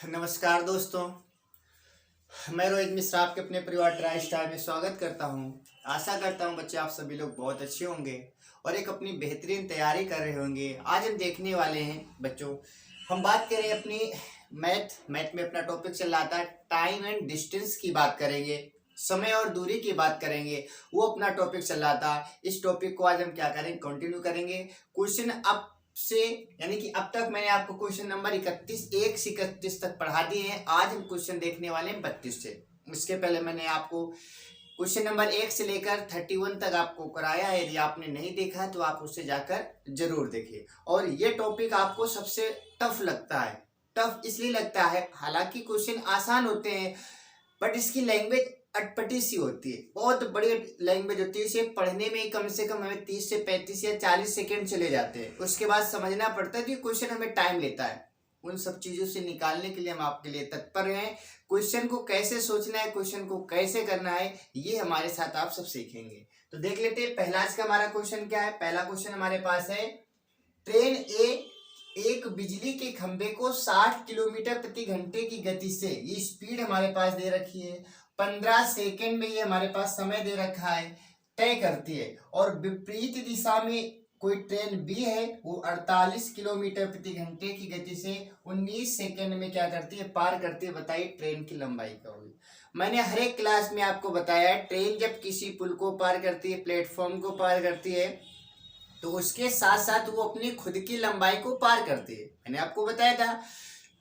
नमस्कार दोस्तों। मैं रोहित मिश्रा आपके अपने परिवार ट्राई स्टार में स्वागत करता हूं। आशा करता हूं बच्चे आप सभी लोग बहुत अच्छे होंगे और एक अपनी बेहतरीन तैयारी कर रहे होंगे। आज हम देखने वाले हैं बच्चों, हम बात करें अपनी मैथ में अपना टॉपिक चल रहा था टाइम एंड डिस्टेंस की बात करेंगे, समय और दूरी की बात करेंगे, वो अपना टॉपिक चल रहा था। इस टॉपिक को आज हम क्या करेंगे, कंटिन्यू करेंगे। क्वेश्चन अब से यानी कि अब तक मैंने आपको क्वेश्चन नंबर 31 1 से 31 तक पढ़ा दिए हैं। आज हम क्वेश्चन देखने वाले हैं 32 से। इसके पहले मैंने आपको क्वेश्चन नंबर 1 से लेकर 31 तक आपको कराया है। यदि आपने नहीं देखा तो आप उससे जाकर जरूर देखिए। और ये टॉपिक आपको सबसे टफ लगता है। टफ इसलिए लगता है, हालांकि क्वेश्चन आसान होते हैं बट इसकी लैंग्वेज अटपटी सी होती है, बहुत बड़ी लैंग्वेज होती है। इसे पढ़ने में कम से कम हमें 30 से 35 या 40 सेकेंड चले जाते हैं। उसके बाद समझना पड़ता है कि क्वेश्चन हमें टाइम लेता है। उन सब चीज़ों से निकालने के लिए हम आपके लिए तत्पर हैं। क्वेश्चन को कैसे सोचना है, क्वेश्चन को कैसे करना है, ये हमारे साथ आप सब सीखेंगे। तो देख लेते हैं पहला आज का हमारा क्वेश्चन क्या है। पहला क्वेश्चन हमारे पास है, ट्रेन एक बिजली के खंभे को 60 किलोमीटर प्रति घंटे की गति से, ये स्पीड हमारे पास दे रखी है, 15 सेकेंड में ये हमारे पास समय दे रखा है, तय करती है। और विपरीत दिशा में कोई ट्रेन बी है, वो 48 किलोमीटर प्रति घंटे की गति से 19 सेकेंड में क्या करती है, पार करती है। बताइए ट्रेन की लंबाई क्या होगी। मैंने हर एक क्लास में आपको बताया है, ट्रेन जब किसी पुल को पार करती है, प्लेटफॉर्म को पार करती है, तो उसके साथ साथ वो अपनी खुद की लंबाई को पार करती है। मैंने आपको बताया था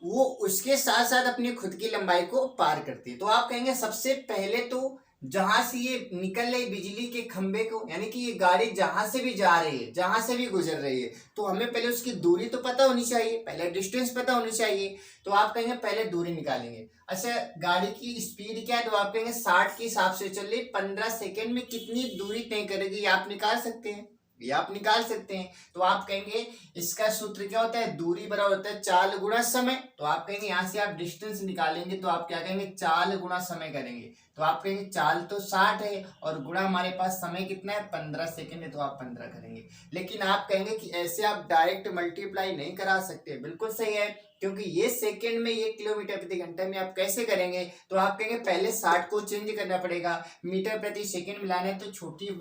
वो उसके साथ साथ अपनी खुद की लंबाई को पार करती है। तो आप कहेंगे सबसे पहले तो जहां से ये निकल रही बिजली के खंभे को, यानी कि ये गाड़ी जहां से भी जा रही है, जहां से भी गुजर रही है, तो हमें पहले उसकी दूरी तो पता होनी चाहिए, पहले डिस्टेंस पता होनी चाहिए। तो आप कहेंगे पहले दूरी निकालेंगे। अच्छा, गाड़ी की स्पीड क्या है, तो आप कहेंगे 60 के हिसाब से चल रही, 15 सेकेंड में कितनी दूरी तय करेगी, आप निकाल सकते हैं, ये आप निकाल सकते हैं। तो आप कहेंगे इसका सूत्र क्या होता है, दूरी बराबर होता है चाल गुणा समय। तो आप कहेंगे यहाँ से आप डिस्टेंस निकालेंगे तो आप क्या कहेंगे, चाल गुणा समय करेंगे। तो आप कहेंगे चाल तो 60 है और गुणा हमारे पास समय कितना है, 15 सेकेंड है, तो आप 15 करेंगे। लेकिन आप कहेंगे कि ऐसे आप डायरेक्ट मल्टीप्लाई नहीं करा सकते। बिल्कुल सही है, क्योंकि ये सेकेंड में, ये किलोमीटर प्रति घंटे में आप कैसे करेंगे। तो आप कहेंगे पहले 60 को चेंज करना पड़ेगा, मीटर प्रति सेकेंड मिलाना है तो छोटी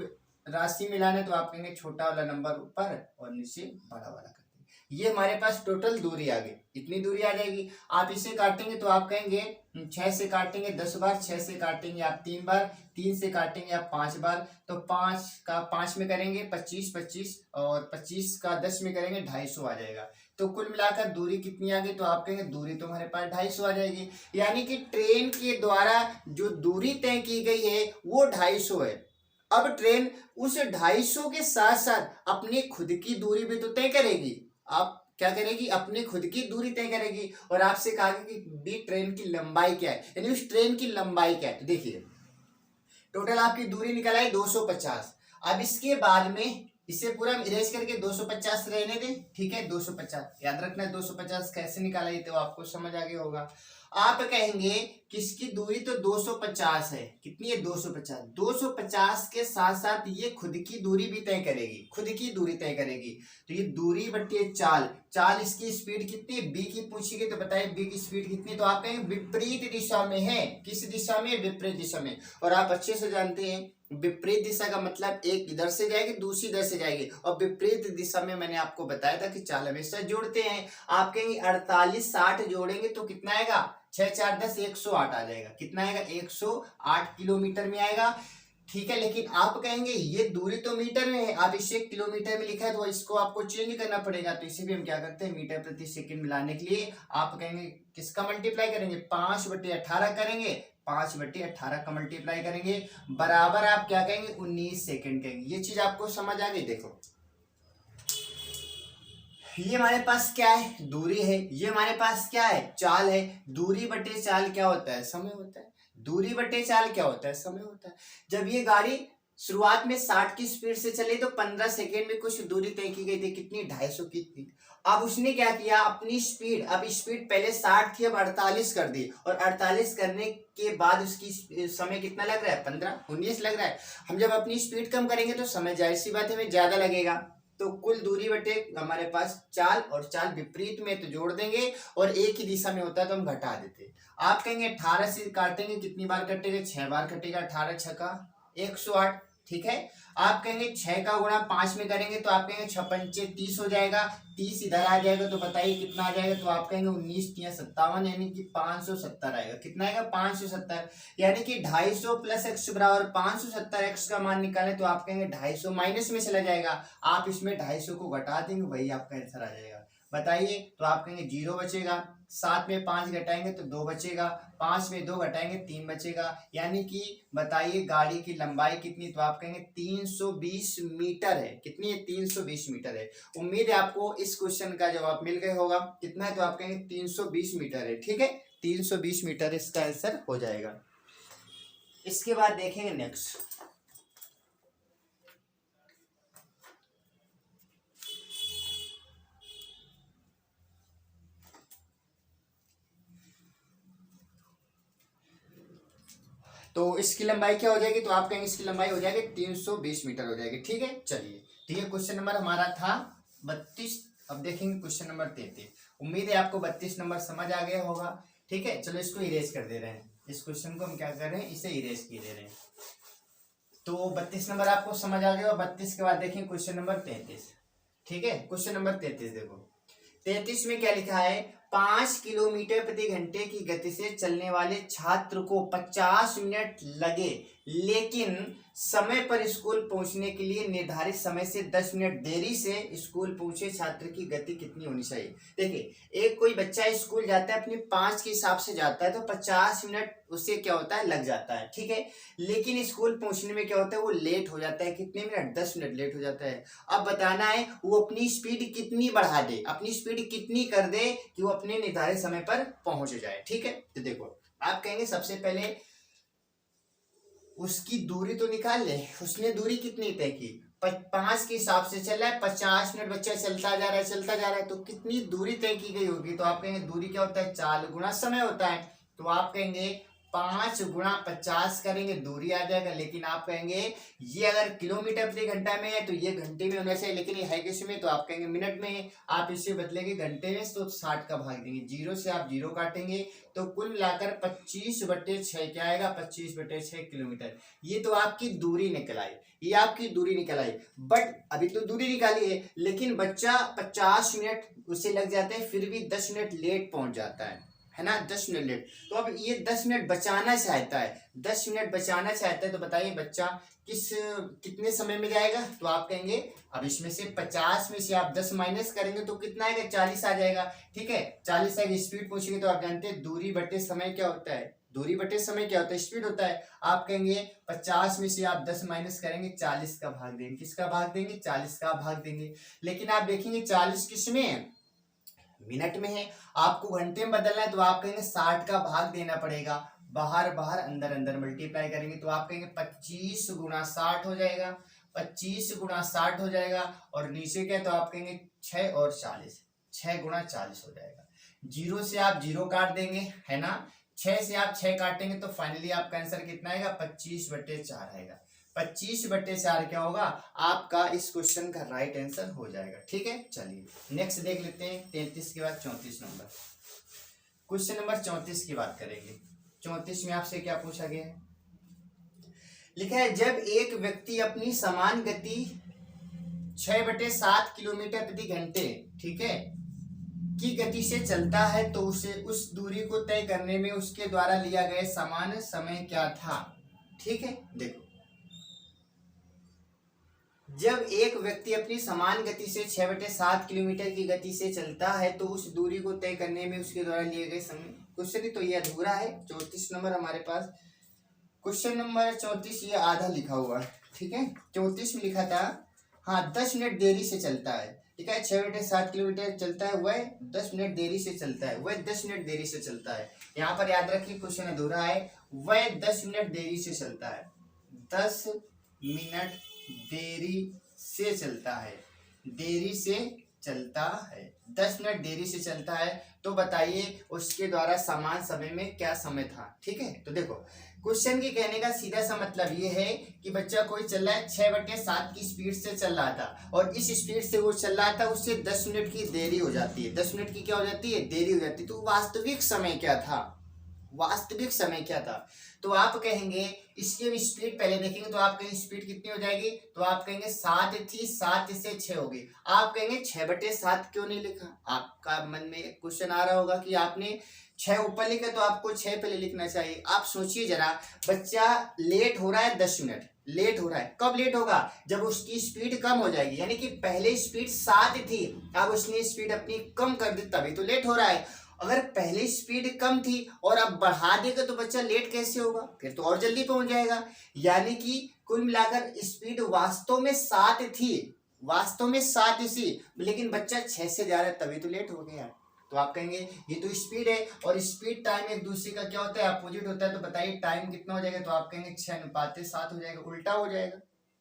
राशि मिलाने, तो आप कहेंगे छोटा वाला नंबर ऊपर और नीचे बड़ा वाला करते हैं। ये हमारे पास टोटल दूरी आ गई, इतनी दूरी आ जाएगी। आप इसे काटेंगे तो आप कहेंगे 6 से काटेंगे 10 बार, 6 से काटेंगे आप 3 बार, 3 से काटेंगे आप 5 बार, तो 5 का 5 में करेंगे 25 25 और 25 का 10 में करेंगे 250 आ जाएगा। तो कुल मिलाकर दूरी कितनी आ गई, तो आप कहेंगे दूरी तो हमारे पास 250 आ जाएगी। यानी कि ट्रेन के द्वारा जो दूरी तय की गई है वो 250 है। अब ट्रेन उस 250 के साथ साथ अपनी खुद की दूरी भी तो तय करेगी। आप क्या करेगी, अपनी खुद की दूरी तय करेगी। और आपसे कहा कि बी ट्रेन की लंबाई क्या है, यानी उस ट्रेन की लंबाई क्या है। तो देखिए टोटल आपकी दूरी निकल आई 250। अब इसके बाद में इसे पूरा इरेज करके 250 रहने दें, ठीक है। 250 याद रखना, 250 कैसे निकाला ये तो आपको समझ आ गया होगा। आप कहेंगे किसकी दूरी तो 250 है, कितनी है 250। 250 के साथ साथ ये खुद की दूरी भी तय करेगी, खुद की दूरी तय करेगी। तो ये दूरी बट्टी चाल, चाल इसकी स्पीड कितनी है, बी की पूछेगी तो बताइए बी की स्पीड कितनी। तो आप कहेंगे विपरीत दिशा में है, किस दिशा में, विपरीत दिशा में। और आप अच्छे से जानते हैं विपरीत दिशा का मतलब एक इधर से जाएगी दूसरी इधर से जाएगी, और विपरीत दिशा में मैंने आपको बताया था कि चाल हमेशा जोड़ते हैं। आप कहेंगे 48 60 जोड़ेंगे तो कितना आएगा, 6 4 10 108 आ जाएगा। कितना आएगा, 108 किलोमीटर में आएगा, ठीक है। लेकिन आप कहेंगे ये दूरी तो मीटर में है, आप इसे किलोमीटर में लिखा है तो इसको आपको चेंज करना पड़ेगा। तो इसे भी हम क्या करते हैं, मीटर प्रति सेकंड मिलाने के लिए आप कहेंगे किसका मल्टीप्लाई करेंगे, 5/18 करेंगे, 5/18 का मल्टीप्लाई करेंगे, बराबर आप क्या कहेंगे 19 सेकंड कहेंगे। ये चीज आपको समझ आ गई। देखो ये हमारे पास क्या है, दूरी है, ये हमारे पास क्या है, चाल है। दूरी बटे चाल क्या होता है, समय होता है। दूरी बटे चाल क्या होता है, समय होता है। जब ये गाड़ी शुरुआत में 60 की स्पीड से चली तो 15 सेकेंड में कुछ दूरी तय की गई थी, कितनी, 250 की थी। अब उसने क्या किया, अपनी स्पीड, अब स्पीड पहले 60 थी अब 48 कर दी, और 48 करने के बाद उसकी समय कितना लग रहा है, 15 19 लग रहा है। हम जब अपनी स्पीड कम करेंगे तो समय जाहिर सी बात है हमें ज्यादा लगेगा। तो कुल दूरी बटे हमारे पास चाल, और चाल विपरीत में तो जोड़ देंगे, और एक ही दिशा में होता है तो हम घटा देते। आप कहेंगे 18 से काटेंगे, कितनी बार कटेगा? 6 बार कटेगा। 18 छक्का 108, ठीक है। आप कहेंगे 6 का गुणा 5 में करेंगे तो आप कहेंगे 6 पंचे 30 हो जाएगा, 30 इधर आ जाएगा तो बताइए कितना आ जाएगा? तो आप कहेंगे 19 तिया 57, यानी कि 570 आएगा। कितना आएगा? 570, यानी कि 250 प्लस एक्स बराबर 570। एक्स का मान निकालें तो आप कहेंगे 250 माइनस में चला जाएगा, आप इसमें 250 को घटा देंगे, वही आपका आंसर आ जाएगा। बताइए, तो आप कहेंगे 0 बचेगा, 7 में 5 घटाएंगे तो 2 बचेगा, 5 में 2 घटाएंगे 3 बचेगा, यानी कि बताइए गाड़ी की लंबाई कितनी? तो आप कहेंगे 320 मीटर है। कितनी है? 320 मीटर है। उम्मीद है आपको इस क्वेश्चन का जवाब मिल गया होगा। कितना है? तो आप कहेंगे 320 मीटर है, ठीक है। 320 मीटर इसका आंसर हो जाएगा। इसके बाद देखेंगे नेक्स्ट। तो इसकी लंबाई क्या हो जाएगी? तो आप कहेंगे इसकी लंबाई हो जाएगी 320 मीटर हो जाएगी, ठीक है। चलिए, तो ये क्वेश्चन नंबर हमारा था 32। अब देखेंगे क्वेश्चन नंबर 33। उम्मीद है आपको 32 नंबर समझ आ गया होगा, ठीक है। चलो इसको इरेज कर दे रहे हैं, इस क्वेश्चन को हम क्या कर रहे हैं? इसे इरेज किए दे रहे हैं। तो 32 नंबर आपको समझ आ गया। 32 के बाद देखें क्वेश्चन नंबर 33, ठीक है। क्वेश्चन नंबर 33 देखो, 33 में क्या लिखा है? 5 किलोमीटर प्रति घंटे की गति से चलने वाले छात्र को 50 मिनट लगे, लेकिन समय पर स्कूल पहुंचने के लिए निर्धारित समय से 10 मिनट देरी से स्कूल पहुंचे छात्र की गति कितनी होनी चाहिए? देखिए, एक कोई बच्चा स्कूल जाता है, अपनी 5 के हिसाब से जाता है, तो 50 मिनट उससे क्या होता है? लग जाता है, ठीक है। लेकिन स्कूल पहुंचने में क्या होता है? वो लेट हो जाता है। कितने मिनट? 10 मिनट लेट हो जाता है। अब बताना है वो अपनी स्पीड कितनी बढ़ा दे, अपनी स्पीड कितनी कर दे कि वो अपने निर्धारित समय पर पहुंच जाए, ठीक है। तो देखो, आप कहेंगे सबसे पहले उसकी दूरी तो निकाल ले। उसने दूरी कितनी तय की? 5 के हिसाब से चल रहा है, 50 मिनट बच्चा चलता जा रहा है, चलता जा रहा है, तो कितनी दूरी तय की गई होगी? तो आप कहेंगे दूरी क्या होता है? चाल गुणा समय होता है। तो आप कहेंगे 5 गुणा 50 करेंगे, दूरी आ जाएगा। लेकिन आप कहेंगे ये अगर किलोमीटर प्रति घंटा में है तो ये घंटे में होना चाहिए, लेकिन ये है किस में? तो आप कहेंगे मिनट में। आप इससे बदलेंगे घंटे में, तो 60 का भाग देंगे, 0 से आप 0 काटेंगे, तो कुल मिलाकर 25/6 क्या आएगा? 25/6 किलोमीटर। ये तो आपकी दूरी निकल आई, ये आपकी दूरी निकल आई। बट अभी तो दूरी निकाली है, लेकिन बच्चा 50 मिनट उसे लग जाते हैं, फिर भी 10 मिनट लेट पहुंच जाता है ना, 10 मिनट लेट। तो अब ये 10 मिनट बचाना चाहता है, 10 मिनट बचाना चाहता है, तो बताइए बच्चा कितने समय में जाएगा? तो आप कहेंगे अब इसमें से 50 में से आप 10 माइनस करेंगे तो कितना आएगा? 40 आ जाएगा, ठीक है। 40 आएगा। स्पीड पूछेंगे तो आप जानते हैं दूरी बटे समय क्या होता है? दूरी बटे समय क्या होता है? स्पीड होता है। आप कहेंगे 50 में से आप 10 माइनस करेंगे, 40 का भाग देंगे। किसका भाग देंगे? 40 का भाग देंगे। लेकिन आप देखेंगे 40 किसमें है? मिनट में है। आपको घंटे में बदलना है तो आप कहेंगे 60 का भाग देना पड़ेगा। बाहर बाहर अंदर अंदर मल्टीप्लाई करेंगे तो आप कहेंगे 25 गुणा 60 हो जाएगा, 25 गुणा 60 हो जाएगा। और नीचे क्या? तो आप कहेंगे 6 और 40, 6 गुणा 40 हो जाएगा। 0 से आप 0 काट देंगे, है ना। 6 से आप 6 काटेंगे तो फाइनली आपका आंसर कितना आएगा? 25/4 आएगा। 25/4 क्या होगा? आपका इस क्वेश्चन का राइट आंसर हो जाएगा, ठीक है। चलिए नेक्स्ट देख लेते हैं। 33 के बाद 34 नंबर, क्वेश्चन नंबर 34 की बात करेंगे। 34 में आपसे क्या पूछा गया है? लिखा है जब एक व्यक्ति अपनी समान गति 6/7 किलोमीटर प्रति घंटे, ठीक है, की गति से चलता है तो उसे उस दूरी को तय करने में उसके द्वारा लिया गया समान समय क्या था? ठीक है। देखो, जब एक व्यक्ति अपनी समान गति से 6/7 किलोमीटर की गति से चलता है तो उस दूरी को तय करने में उसके द्वारा लिए गए समय। क्वेश्चन तो ये अधूरा है। 34 नंबर हमारे पास, क्वेश्चन नंबर 34 ये आधा लिखा हुआ है, ठीक है। 34 में लिखा था, हाँ 10 मिनट देरी से चलता है, ठीक है। 6/7 किलोमीटर चलता है, वह 10 मिनट देरी से चलता है, वह 10 मिनट देरी से चलता है। यहाँ पर याद रखिए क्वेश्चन अधूरा है। वह 10 मिनट देरी से चलता है, 10 मिनट देरी से चलता है, देरी से चलता है, 10 मिनट देरी से चलता है। तो बताइए उसके द्वारा समान समय में क्या समय था। ठीक है, तो देखो क्वेश्चन के कहने का सीधा सा मतलब ये है कि बच्चा कोई चल रहा है 6/7 की स्पीड से चल रहा था और इस स्पीड से वो चल रहा था, उससे 10 मिनट की देरी हो जाती है। 10 मिनट की क्या हो जाती है, देरी हो जाती है। तो वास्तविक समय क्या था, वास्तविक समय क्या था। तो आप कहेंगे इसकी हम स्पीड पहले देखेंगे, तो आप कहेंगे स्पीड कितनी हो जाएगी, तो आप कहेंगे 7 थी, 7 से 6 होगी। आप कहेंगे 6/7 क्यों नहीं लिखा। आपका मन में क्वेश्चन आ रहा होगा कि आपने 6 ऊपर लिखा तो आपको 6 पहले लिखना चाहिए। आप सोचिए जरा, बच्चा लेट हो रहा है 10 मिनट, लेट हो रहा है। कब लेट होगा, जब उसकी स्पीड कम हो जाएगी। यानी कि पहले स्पीड 7 थी, अब उसने स्पीड अपनी कम कर दी, तभी तो लेट हो रहा है। अगर पहले स्पीड कम थी और अब बढ़ा देगा तो बच्चा लेट कैसे होगा, फिर तो और जल्दी पहुंच जाएगा। यानी कि कुल मिलाकर स्पीड वास्तव में 7 थी, वास्तव में 7 थी, लेकिन बच्चा 6 से जा रहा है, तभी तो लेट हो गया। तो आप कहेंगे ये तो स्पीड है, और स्पीड टाइम एक दूसरे का क्या होता है, अपोजिट होता है। तो बताइए टाइम कितना हो जाएगा, तो आप कहेंगे 6:7 हो जाएगा, उल्टा हो जाएगा,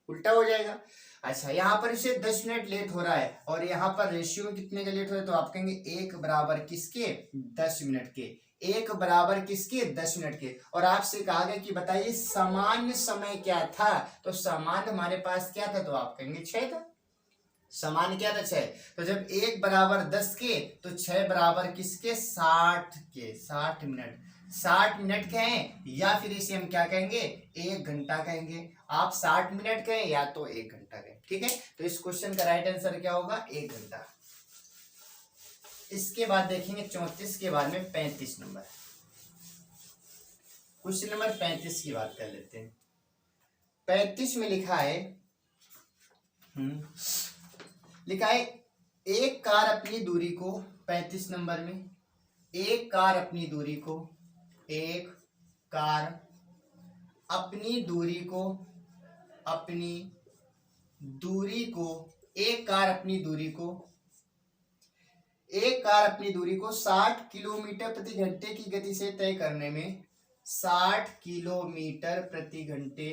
उल्टा हो जाएगा। अच्छा, यहाँ पर इसे 10 मिनट लेट हो रहा है और यहाँ पर रेशियो में कितने का लेट हो रहा है, तो आप कहेंगे 1 बराबर किसके, 10 मिनट के। 1 बराबर किसके, 10 मिनट के। और आपसे कहा गया कि बताइए सामान्य समय क्या था, तो सामान्य हमारे पास क्या था, तो आप कहेंगे 6 था। समान क्या था, 6। तो जब 1 बराबर 10 के, तो 6 बराबर किसके, 60 के। 60 मिनट, 60 मिनट कहें या फिर इसे हम क्या कहेंगे, 1 घंटा कहेंगे। आप 60 मिनट कहें या तो 1 घंटा कहें। ठीक है, तो इस क्वेश्चन का राइट आंसर क्या होगा, 1 घंटा। इसके बाद देखेंगे 34 के बाद में 35 नंबर, क्वेश्चन नंबर 35 की बात कर लेते हैं। 35 में लिखा है, लिखा है एक कार अपनी दूरी को, 35 नंबर में, एक कार अपनी दूरी को, एक कार अपनी दूरी को, अपनी दूरी को, एक कार अपनी दूरी को, एक कार अपनी दूरी को 60 किलोमीटर प्रति घंटे की गति से तय करने में, 60 किलोमीटर प्रति घंटे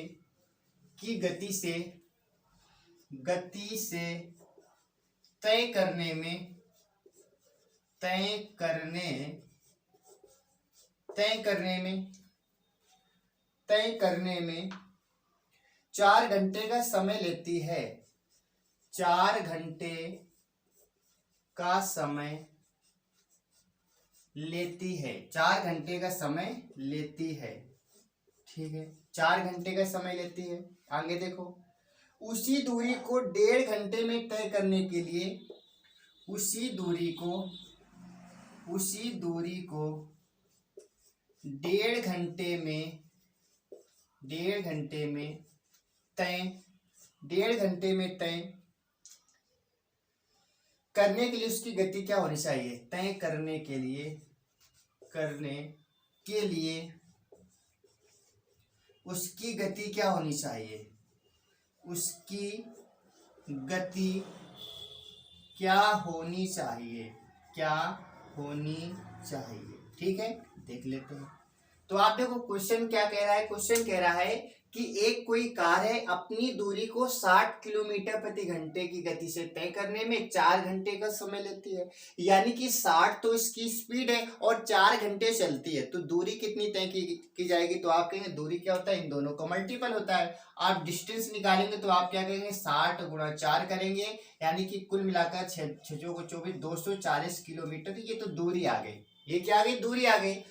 की गति से तय करने में, तय करने में 4 घंटे का समय लेती है, 4 घंटे का समय लेती है, 4 घंटे का समय लेती है। ठीक है, 4 घंटे का समय लेती है। आगे देखो, उसी दूरी को 1.5 घंटे में तय करने के लिए, उसी दूरी को 1.5 घंटे में, 1.5 घंटे में तय, 1.5 घंटे में तय करने के लिए उसकी गति क्या होनी चाहिए, तय करने के लिए उसकी गति क्या होनी चाहिए, उसकी गति क्या होनी चाहिए, क्या होनी चाहिए। ठीक है, देख लेते हैं। तो आप देखो क्वेश्चन क्या कह रहा है, क्वेश्चन कह रहा है कि एक कोई कार है, अपनी दूरी को 60 किलोमीटर प्रति घंटे की गति से तय करने में 4 घंटे का समय लेती है। यानी कि 60 तो इसकी स्पीड है और 4 घंटे चलती है, तो दूरी कितनी तय की जाएगी, तो आप कहेंगे दूरी क्या होता है, इन दोनों का मल्टीपल होता है। आप डिस्टेंस निकालेंगे तो आप क्या कहेंगे, 60 गुणा 4 करेंगे, यानी कि कुल मिलाकर 6 को 24, 240 किलोमीटर। ये तो दूरी आ गई, ये क्या आ गई, दूरी आ गई।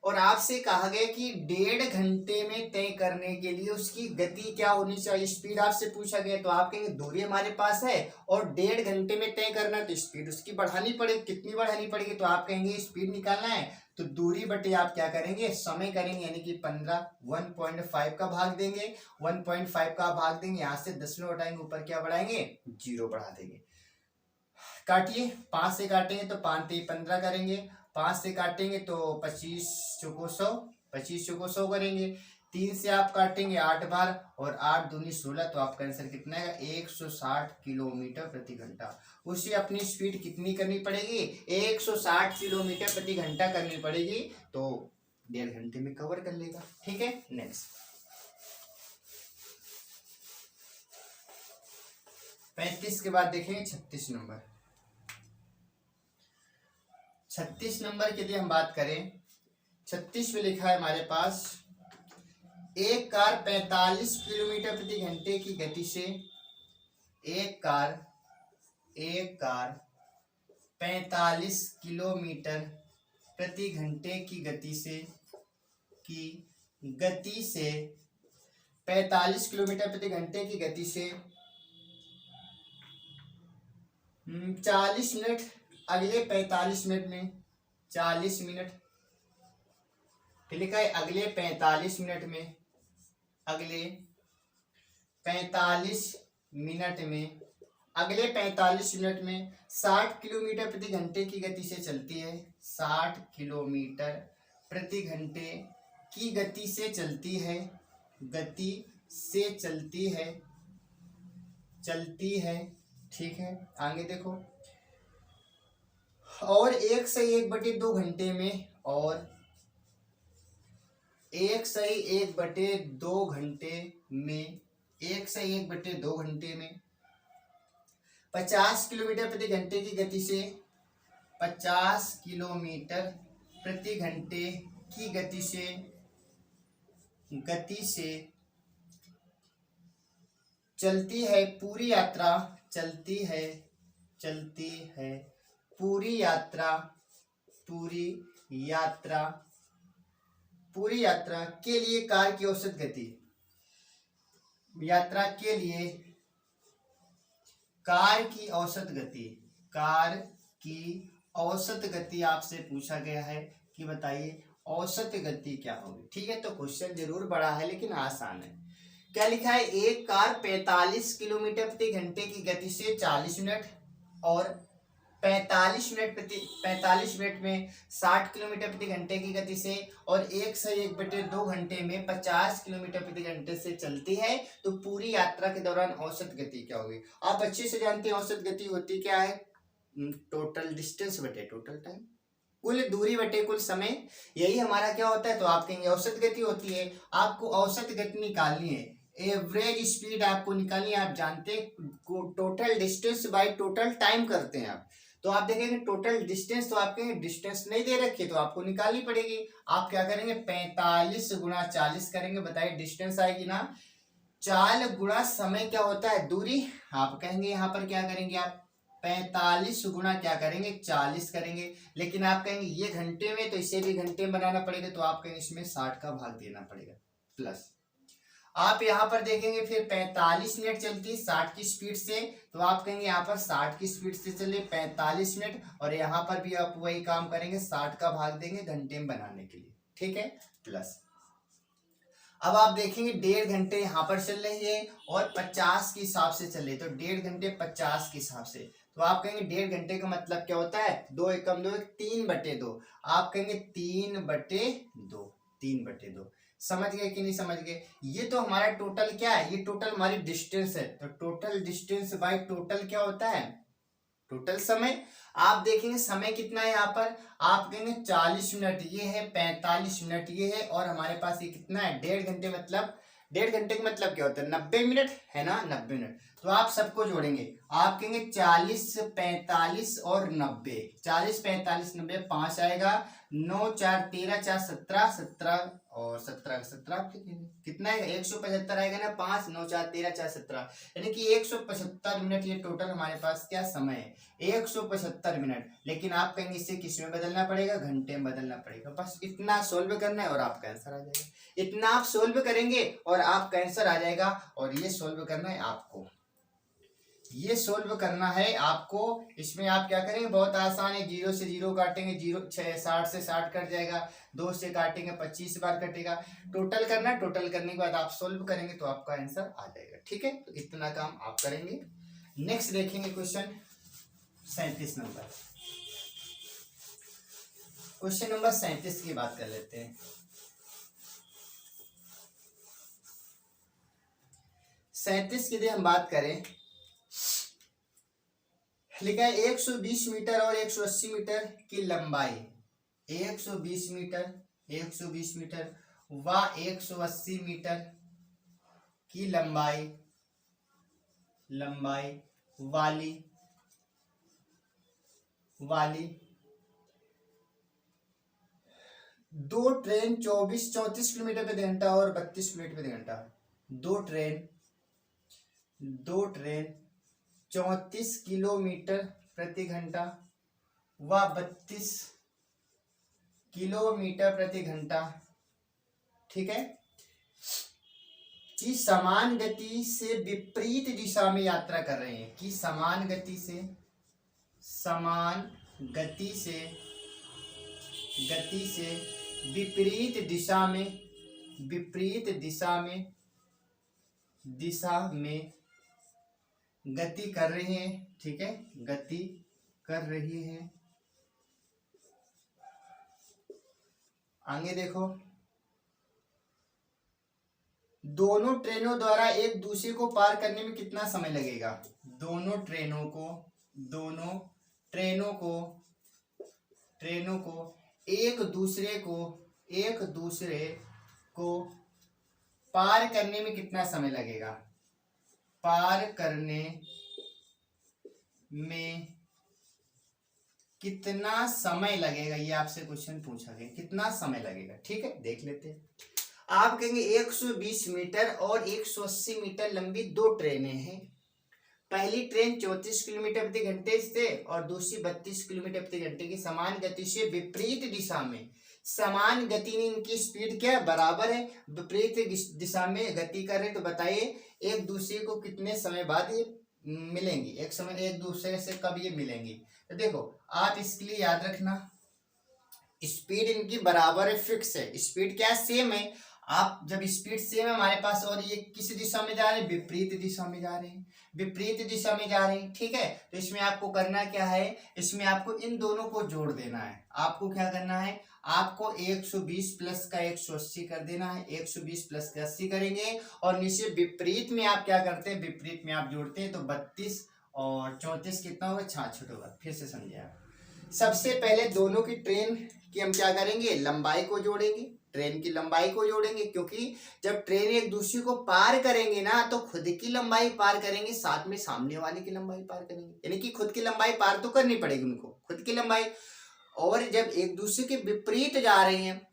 और आपसे कहा गया कि 1.5 घंटे में तय करने के लिए उसकी गति क्या होनी चाहिए, स्पीड आपसे पूछा गया। तो आप कहेंगे दूरी हमारे पास है और 1.5 घंटे में तय करना है, तो स्पीड उसकी बढ़ानी पड़ेगी। कितनी बढ़ानी पड़ेगी, तो आप कहेंगे स्पीड निकालना है तो दूरी बटे आप क्या करेंगे, समय करेंगे, यानी कि 15, 1.5 का भाग देंगे, 1.5 का भाग देंगे, यहाँ से 10 घटाएंगे, ऊपर क्या बढ़ाएंगे, 0 बढ़ा देंगे। काटिए, 5 से काटेंगे तो 5 3 15 करेंगे, 5 से काटेंगे तो 25 चौको 100, 25 चौको 100 करेंगे। 3 से आप काटेंगे 8 बार और 8 दूनी 16, तो आपका आंसर कितना है, 160 किलोमीटर प्रति घंटा। उसे अपनी स्पीड कितनी करनी पड़ेगी, 160 किलोमीटर प्रति घंटा करनी पड़ेगी, तो 1.5 घंटे में कवर कर लेगा। ठीक है, नेक्स्ट 35 के बाद देखेंगे 36 नंबर। 36 नंबर के लिए हम बात करें, 36 में लिखा है हमारे पास, एक कार 45 किलोमीटर प्रति घंटे की गति से, एक कार 45 किलोमीटर प्रति घंटे की गति से 45 किलोमीटर प्रति घंटे की गति से 40 मिनट, अगले 45 मिनट में 40 मिनट, फिर लिखा है अगले 45 मिनट में, अगले 45 मिनट में, अगले 45 मिनट में 60 किलोमीटर प्रति घंटे की गति से चलती है, 60 किलोमीटर प्रति घंटे की गति से चलती है, गति से चलती है, ठीक है। आगे देखो, और 1/1/2 घंटे में, और 1/1/2 घंटे में, 1/1/2 घंटे में 50 किलोमीटर प्रति घंटे की गति से, 50 किलोमीटर प्रति घंटे की गति से चलती है पूरी यात्रा, चलती है पूरी यात्रा के लिए कार की औसत गति, यात्रा के लिए कार की औसत गति आपसे पूछा गया है कि बताइए औसत गति क्या होगी, ठीक है। तो क्वेश्चन जरूर बड़ा है लेकिन आसान है। क्या लिखा है, एक कार 45 किलोमीटर प्रति घंटे की गति से 40 मिनट और 45 मिनट में 60 किलोमीटर प्रति घंटे की गति से और 1/1/2 घंटे में 50 किलोमीटर प्रति घंटे से चलती है, तो पूरी यात्रा के दौरान औसत गति क्या होगी। आप अच्छे से जानते हैं औसत गति होती क्या है, टोटल डिस्टेंस बटे टोटल टाइम, कुल दूरी बटे कुल समय, यही हमारा क्या होता है। तो आप कहेंगे औसत गति होती है। आपको औसत गति निकालनी है, एवरेज स्पीड आपको निकालनी है। आप जानते हैं total distance by total time करते हैं आप, तो आप देखेंगे टोटल डिस्टेंस, तो आपके डिस्टेंस नहीं दे रखी तो आपको निकालनी पड़ेगी। आप क्या करेंगे, 45 गुणा 40 करेंगे, बताइए डिस्टेंस आएगी ना। चाल गुणा समय क्या होता है, दूरी। आप कहेंगे यहाँ पर क्या करेंगे, आप 45 गुणा क्या करेंगे, 40 करेंगे। लेकिन आप कहेंगे ये घंटे में, तो इसे भी घंटे में बनाना पड़ेगा, तो आप कहेंगे इसमें 60 का भाग देना पड़ेगा प्लस। आप यहाँ पर देखेंगे फिर 45 मिनट चलती है 60 की स्पीड से, तो आप कहेंगे यहाँ पर 60 की स्पीड से चले 45 मिनट, और यहाँ पर भी आप वही काम करेंगे, 60 का भाग देंगे घंटे में बनाने के लिए, ठीक है, प्लस। अब आप देखेंगे 1.5 घंटे यहाँ पर चल रही है और 50 के हिसाब से चल रही है, तो 1.5 घंटे 50 के हिसाब से, तो आप कहेंगे 1.5 घंटे का मतलब क्या होता है, 2 एकम 2 3/2। आप कहेंगे 3/2। समझ गए कि नहीं समझ गए। ये तो हमारा टोटल क्या है, ये टोटल हमारी डिस्टेंस है, तो टोटल डिस्टेंस बाय टोटल क्या होता है, टोटल समय। आप देखेंगे समय कितना है यहाँ पर, आप कहेंगे 40 मिनट, ये है 45 मिनट, ये है, और हमारे पास ये कितना है 1.5 घंटे, मतलब 1.5 घंटे का मतलब क्या होता है 90 मिनट है ना, 90 मिनट। तो आप सबको जोड़ेंगे, आप कहेंगे 40 45 और 90, 40 45 90 5 आएगा, 9 4 13 4 17 17 और 17 कितना है 175 आएगा ना, 5 9 4 13 4 17, यानी कि 175 मिनट ये टोटल हमारे पास क्या समय है, 175 मिनट। लेकिन आप कहेंगे इसे किस में बदलना पड़ेगा, घंटे में बदलना पड़ेगा। बस इतना सोल्व करना है और आपका आंसर आ जाएगा। इतना आप सोल्व करेंगे और आपका आंसर आ जाएगा। और ये सोल्व करना है आपको, ये सोल्व करना है आपको। इसमें आप क्या करेंगे, बहुत आसान है, 0 से 0 काटेंगे, 60 से 60 कट जाएगा, 2 से काटेंगे 25 बार कटेगा। टोटल करना, टोटल करने के बाद आप सोल्व करेंगे तो आपका आंसर आ जाएगा, ठीक है। तो इतना काम आप करेंगे। नेक्स्ट देखेंगे क्वेश्चन 37 नंबर। क्वेश्चन नंबर 37 की बात कर लेते हैं। 37 की हम बात करें, लिखा है 120 मीटर और 180 मीटर की लंबाई, 120 मीटर व 180 मीटर की लंबाई वाली दो ट्रेन 34 किलोमीटर प्रति घंटा और 32 किलोमीटर प्रति घंटा। दो ट्रेन 34 किलोमीटर प्रति घंटा व 32 किलोमीटर प्रति घंटा, ठीक है, कि समान गति से विपरीत दिशा में यात्रा कर रहे हैं, कि समान गति से विपरीत दिशा में गति कर रहे हैं, ठीक है, गति कर रही है। आगे देखो, दोनों ट्रेनों द्वारा एक दूसरे को पार करने में कितना समय लगेगा? दोनों ट्रेनों को एक दूसरे को पार करने में कितना समय लगेगा? पार करने में कितना समय लगेगा, ये आपसे क्वेश्चन पूछा गया, कितना समय लगेगा, ठीक है, देख लेते हैं। आप कहेंगे 120 मीटर और 180 मीटर लंबी दो ट्रेनें हैं। पहली ट्रेन 34 किलोमीटर प्रति घंटे से और दूसरी 32 किलोमीटर प्रति घंटे की समान गति से विपरीत दिशा में, समान गति में इनकी स्पीड क्या है? बराबर है। विपरीत दिशा में गति कर रहे, तो बताइए एक दूसरे को कितने समय बाद ये मिलेंगी, एक दूसरे से कब ये मिलेंगी? तो देखो, आप इसके लिए याद रखना, स्पीड इनकी बराबर है, फिक्स है, स्पीड क्या है? सेम है। आप जब स्पीड सेम है हमारे पास और ये किस दिशा में जा रहे हैं? विपरीत दिशा में जा रहे हैं, ठीक है। तो इसमें आपको करना क्या है? इसमें आपको इन दोनों को जोड़ देना है। आपको क्या करना है? आपको 120 प्लस का 180 कर देना है। 120 प्लस का 80 करेंगे और नीचे विपरीत में आप क्या करते हैं? विपरीत में आप जोड़ते हैं, तो 32 और 34 कितना होगा? 66 होगा। फिर से समझे आप। सबसे पहले दोनों की ट्रेन की हम क्या करेंगे? लंबाई को जोड़ेंगे, ट्रेन की लंबाई को जोड़ेंगे, क्योंकि जब ट्रेन एक दूसरे को पार करेंगे ना, तो खुद की लंबाई पार करेंगे, साथ में सामने वाले की लंबाई पार करेंगे, यानी कि खुद की लंबाई पार तो करनी पड़ेगी उनको, खुद की लंबाई। और जब एक दूसरे के विपरीत जा रहे हैं,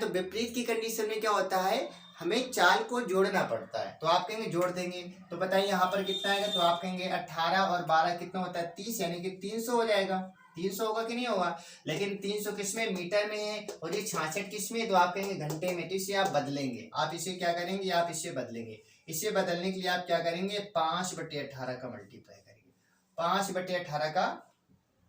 तो विपरीत की कंडीशन में क्या होता है? हमें चाल को जोड़ना पड़ता है। तो आप कहेंगे जोड़ देंगे, तो बताइए यहाँ पर कितना आएगा? तो आप कहेंगे 18 और 12 कितना होता है? 30, यानी कि 300 हो जाएगा। 300 होगा कि नहीं होगा? लेकिन 300 किसमें? मीटर में है, और ये 66 किसमें? तो आप कहेंगे घंटे में। तो इसे आप बदलेंगे, आप इसे क्या करेंगे? आप इसे बदलेंगे। इसे बदलने के लिए आप क्या करेंगे? 5/18 का मल्टीप्लाई करेंगे। 5/18 का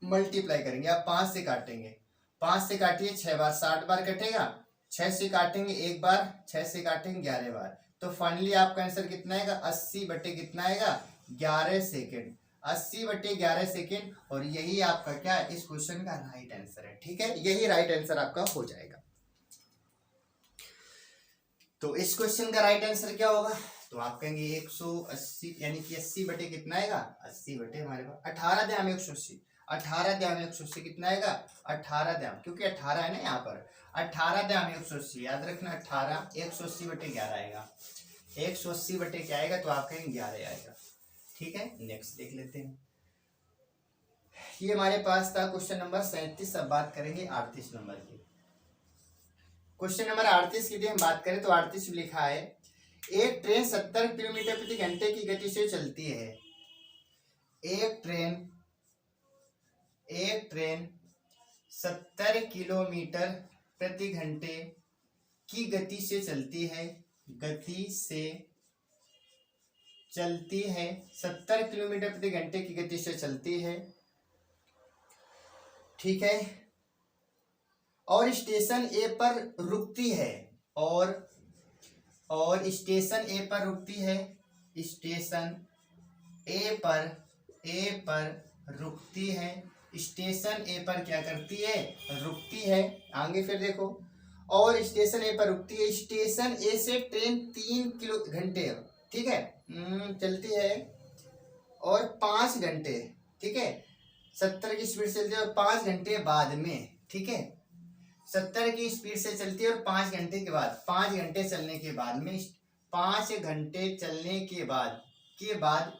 मल्टीप्लाई करेंगे। आप 5 से काटेंगे, 5 से काटिए 6 बार, 60 बार कटेगा। 6 से काटेंगे एक बार, 6 से काटेंगे 11 बार। तो फाइनली आपका आंसर कितना आएगा? 80 बटे कितना आएगा? 11 सेकेंड। 80/11 सेकेंड। और यही आपका क्या? इस क्वेश्चन का राइट आंसर है, ठीक है, यही राइट आंसर आपका हो जाएगा। तो इस क्वेश्चन का राइट आंसर क्या होगा? तो आप कहेंगे 180, यानी कि 80 बटे कितना आएगा? 80 बटे हमारे पास 18 द्याम 180, 18 द्याम 180 कितना आएगा? 18 द्याम, क्योंकि 18 है ना यहाँ पर, 18 द्याम 180, याद रखना 18, 180/11 आएगा। 180 बटे क्या आएगा? तो आप कहेंगे 11 आएगा, ठीक है। नेक्स्ट देख लेते हैं। ये हमारे पास था क्वेश्चन नंबर 37। अब बात करेंगे 38 नंबर की। क्वेश्चन नंबर 38 की हम बात करें तो 38 लिखा है, एक ट्रेन 70 किलोमीटर प्रति घंटे की गति से चलती है। एक ट्रेन 70 किलोमीटर प्रति घंटे की गति से चलती है, 70 किलोमीटर प्रति घंटे की गति से चलती है, ठीक है, और स्टेशन ए पर रुकती है, और स्टेशन ए पर रुकती है, स्टेशन ए पर रुकती है, स्टेशन ए पर क्या करती है? रुकती है। आगे फिर देखो, और स्टेशन ए पर रुकती है, स्टेशन ए से ट्रेन 3 घंटे, ठीक है, चलती है, और 5 घंटे, ठीक है, 70 की स्पीड से चलती है और 5 घंटे बाद में, ठीक है, 70 की स्पीड से चलती है और 5 घंटे के बाद, 5 घंटे चलने के बाद में, 5 घंटे चलने के बाद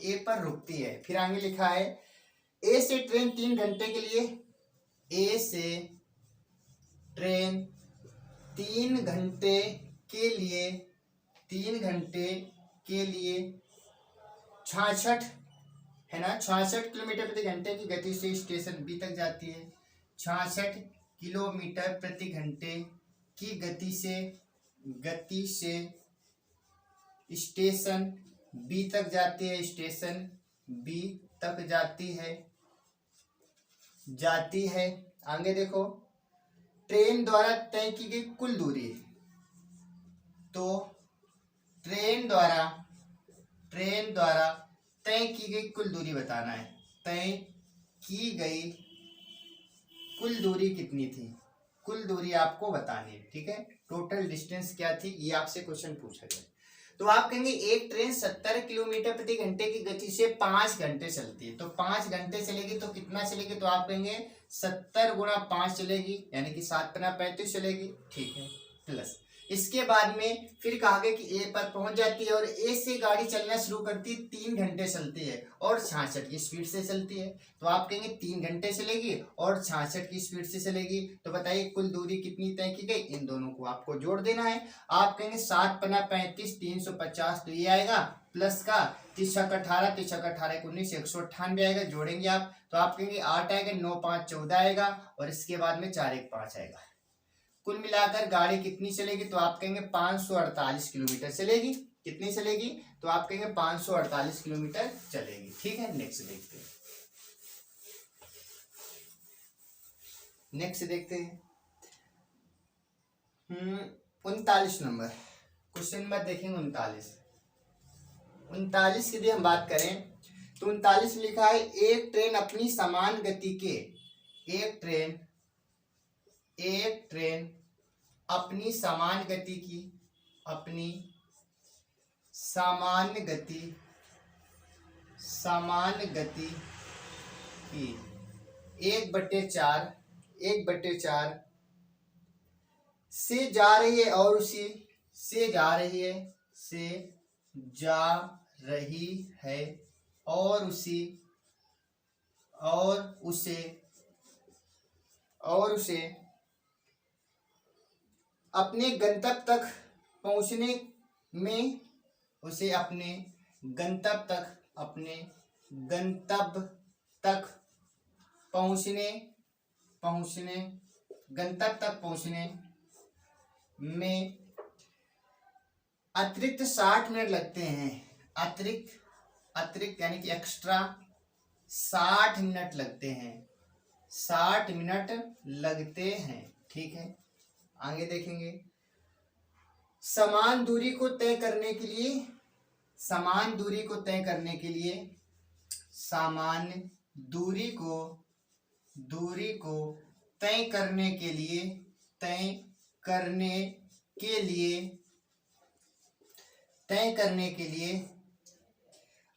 ए पर रुकती है। फिर आगे लिखा है, ए से ट्रेन 3 घंटे के लिए, ए से ट्रेन 3 घंटे के लिए 66 है ना 66 किलोमीटर प्रति घंटे की गति से स्टेशन बी तक जाती है। 66 किलोमीटर प्रति घंटे की गति से स्टेशन बी तक जाती है। स्टेशन बी तक जाती है। आगे देखो, ट्रेन द्वारा तय की गई कुल दूरी, तो ट्रेन द्वारा तय की गई कुल दूरी बताना है। तय की गई कुल दूरी कितनी थी, कुल दूरी आपको बतानी है। ठीक है, टोटल डिस्टेंस क्या थी, ये आपसे क्वेश्चन पूछा गया। तो आप कहेंगे एक ट्रेन 70 किलोमीटर प्रति घंटे की गति से 5 घंटे चलती है। तो 5 घंटे चलेगी तो कितना चलेगी, तो आप कहेंगे 70 गुणा 5 चलेगी, यानी कि 7 पना 35 चलेगी। ठीक है, प्लस इसके बाद में फिर कहा गया कि ए पर पहुंच जाती है और ए से गाड़ी चलना शुरू करती है, 3 घंटे चलती है और 66 की स्पीड से चलती है। तो आप कहेंगे 3 घंटे चलेगी और 66 की स्पीड से चलेगी। तो बताइए कुल दूरी कितनी तय की गई, इन दोनों को आपको जोड़ देना है। आप कहेंगे 7 पना 35 350, तो ये आएगा प्लस का 3 छक 18 3 छक 18 19 198 आएगा। जोड़ेंगे आप तो आप कहेंगे 8 आएगा, 9 5 14 आएगा और इसके बाद में 4 1 5 आएगा। कुल मिलाकर गाड़ी कितनी चलेगी, तो आप कहेंगे 548 किलोमीटर चलेगी। कितनी चलेगी, तो आप कहेंगे 548 किलोमीटर चलेगी। ठीक है, नेक्स्ट देखते हैं 39 नंबर क्वेश्चन नंबर देखेंगे। 39 की यदि हम बात करें तो 39 में लिखा है एक ट्रेन अपनी समान गति के एक ट्रेन अपनी समान गति की 1/4 से जा रही है और उसे अपने गंतव्य तक पहुंचने में अतिरिक्त 60 मिनट लगते हैं। अतिरिक्त यानी कि एक्स्ट्रा 60 मिनट लगते हैं। ठीक है, आगे देखेंगे। समान दूरी को तय करने के लिए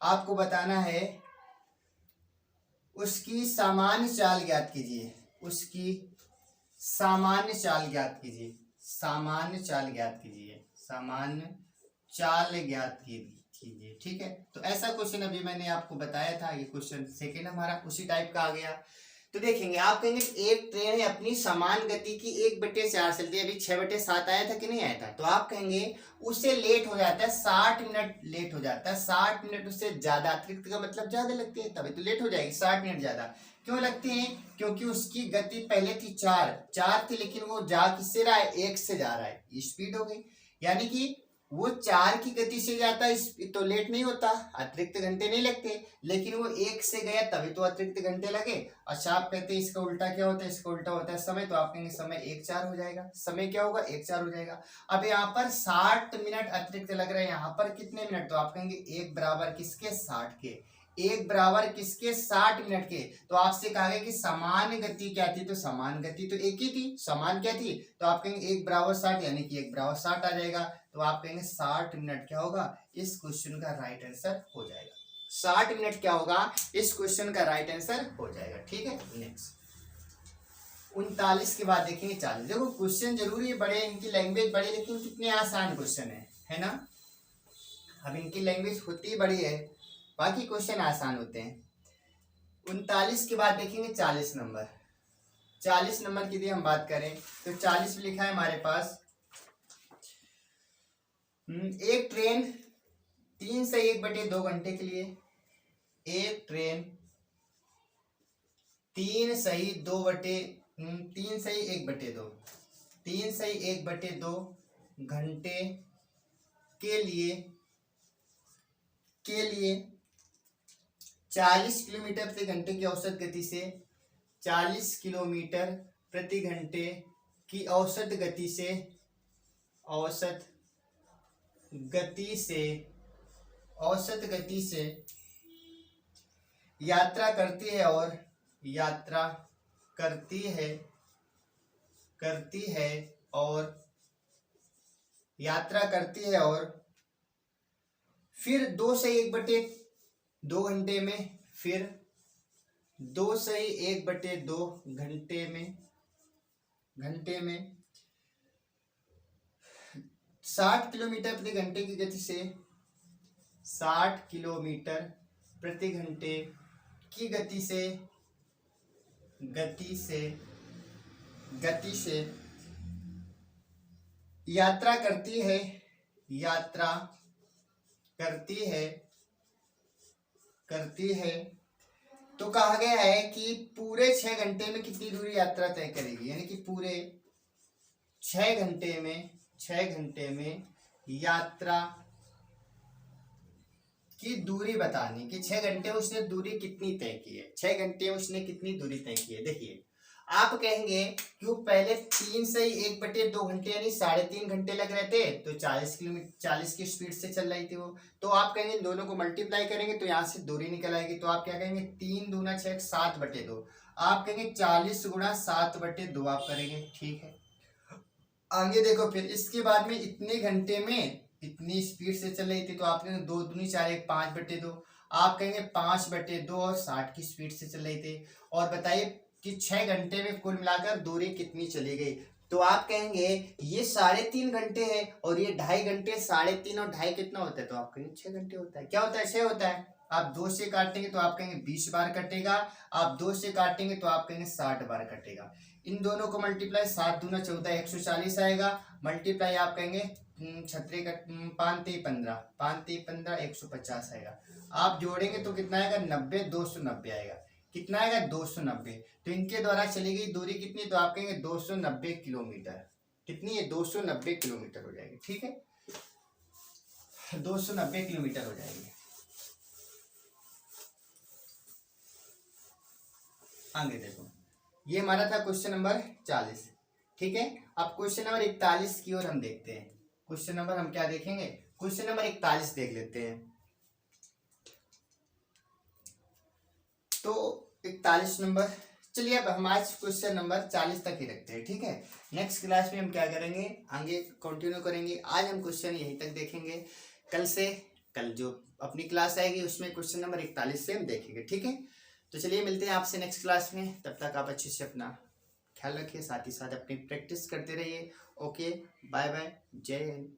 आपको बताना है उसकी सामान्य चाल ज्ञात कीजिए। सामान्य चाल ज्ञात कीजिए। ठीक है, तो ऐसा क्वेश्चन अभी मैंने आपको बताया था, ये क्वेश्चन सेकेंड हमारा उसी टाइप का आ गया। तो देखेंगे, आप कहेंगे एक ट्रेन है अपनी समान गति की 1/4 चलती है। अभी 6/7 आया था कि नहीं आया था, तो आप कहेंगे उससे लेट हो जाता है, 60 मिनट लेट हो जाता है। 60 मिनट उससे ज्यादा, अतिरिक्त का मतलब ज्यादा लगते हैं, तभी तो लेट हो जाएगी। 60 मिनट ज्यादा क्यों लगते हैं, क्योंकि उसकी गति पहले थी 4 थी, लेकिन वो जा किससे रहा है, 1 से जा रहा है, स्पीड हो गई। यानी कि वो 4 की गति से जाता है तो लेट नहीं होता, अतिरिक्त घंटे नहीं लगते, लेकिन वो 1 से गया तभी तो अतिरिक्त घंटे लगे। अच्छा, आप कहते हैं इसका उल्टा क्या होता है, इसका उल्टा होता है समय, तो आप कहेंगे समय 1/4 हो जाएगा। समय क्या होगा, 1/4 हो जाएगा। अब यहाँ पर 60 मिनट अतिरिक्त लग रहे हैं, यहाँ पर कितने मिनट, तो आप कहेंगे 1 बराबर किसके, 60 के। 1 बराबर किसके, 60 मिनट के। तो आपसे कहा गया कि समान गति क्या थी, तो समान गति तो एक ही थी, समान क्या थी, तो आप कहेंगे 1 बराबर 60, यानी कि 1 बराबर 60 आ जाएगा। तो आप कहेंगे 60 मिनट क्या होगा, इस क्वेश्चन का राइट आंसर हो जाएगा। 60 मिनट क्या होगा, इस क्वेश्चन का राइट आंसर हो जाएगा। ठीक है, नेक्स्ट 39 के बाद देखेंगे 40। देखो क्वेश्चन जरूरी है बड़े, इनकी लैंग्वेज बड़ी, लेकिन कितने आसान क्वेश्चन है ना। अब इनकी लैंग्वेज होती बड़ी है, बाकी क्वेश्चन आसान होते हैं। 39 के बाद देखेंगे 40 नंबर। 40 नंबर की यदि हम बात करें तो 40 में लिखा है हमारे पास एक ट्रेन 3 से 1/2 घंटे के लिए, एक ट्रेन 3 सही 1/2 घंटे के लिए 40 किलोमीटर प्रति घंटे की औसत गति से 40 किलोमीटर प्रति घंटे की औसत गति से यात्रा करती है और फिर 2 से 1/2 घंटे में 60 किलोमीटर प्रति घंटे की गति से 60 किलोमीटर प्रति घंटे की गति से यात्रा करती है तो कहा गया है कि पूरे 6 घंटे में कितनी दूरी यात्रा तय करेगी, यानी कि पूरे 6 घंटे में यात्रा की दूरी बतानी कि 6 घंटे में उसने दूरी कितनी तय की है, 6 घंटे में उसने कितनी दूरी तय की है। देखिए आप कहेंगे कि वो पहले 3 से 1/2 घंटे यानी 3.5 घंटे लग रहे थे, तो 40 की स्पीड से चल रही थी वो, तो आप कहेंगे दोनों को मल्टीप्लाई करेंगे तो यहाँ से दूरी निकल आएगी, तो आप क्या कहेंगे 3 दूना 6 7/2, आप कहेंगे 40 गुणा 7/2 आप करेंगे, ठीक है। आगे देखो फिर इसके बाद में इतने घंटे में इतनी स्पीड से चल रही थी, तो आप कहेंगे 2 दूनी 4 1 5/2, आप कहेंगे 5/2 और 60 की स्पीड से चल रही थी। और बताइए कि 6 घंटे में कुल मिलाकर दूरी कितनी चली गई, तो आप कहेंगे ये 3.5 घंटे है और ये 2.5 घंटे, 3.5 और 2.5 कितना होता है, तो आप कहेंगे 6 घंटे होता है। क्या होता है, 6 होता है। आप 2 से काटेंगे तो आप कहेंगे 20 बार कटेगा, आप 2 से काटेंगे तो आप कहेंगे 60 बार कटेगा। इन दोनों को मल्टीप्लाई 7 दूना 14 140 आएगा, मल्टीप्लाई आप कहेंगे 5 3 15 150 आएगा। आप जोड़ेंगे तो कितना आएगा 90 290 आएगा, कितना आएगा 290। तो इनके द्वारा चली गई दूरी कितनी, तो आप कहेंगे 290 किलोमीटर, कितनी है 290 किलोमीटर हो जाएगी, ठीक है 290 किलोमीटर हो जाएगी। आगे देखो ये हमारा था क्वेश्चन नंबर 40, ठीक है। अब क्वेश्चन नंबर 41 की ओर हम देखते हैं। क्वेश्चन नंबर हम क्या देखेंगे, क्वेश्चन नंबर 41 देख लेते हैं। तो 41 नंबर, चलिए अब हम आज क्वेश्चन नंबर 40 तक ही रखते हैं, ठीक है। नेक्स्ट क्लास में हम क्या करेंगे, आगे कंटिन्यू करेंगे। आज हम क्वेश्चन यहीं तक देखेंगे, कल जो अपनी क्लास आएगी उसमें क्वेश्चन नंबर 41 से हम देखेंगे, ठीक है। तो चलिए मिलते हैं आपसे नेक्स्ट क्लास में, तब तक आप अच्छे से अपना ख्याल रखिए, साथ ही साथ अपनी प्रैक्टिस करते रहिए। ओके, बाय बाय, जय हिंद।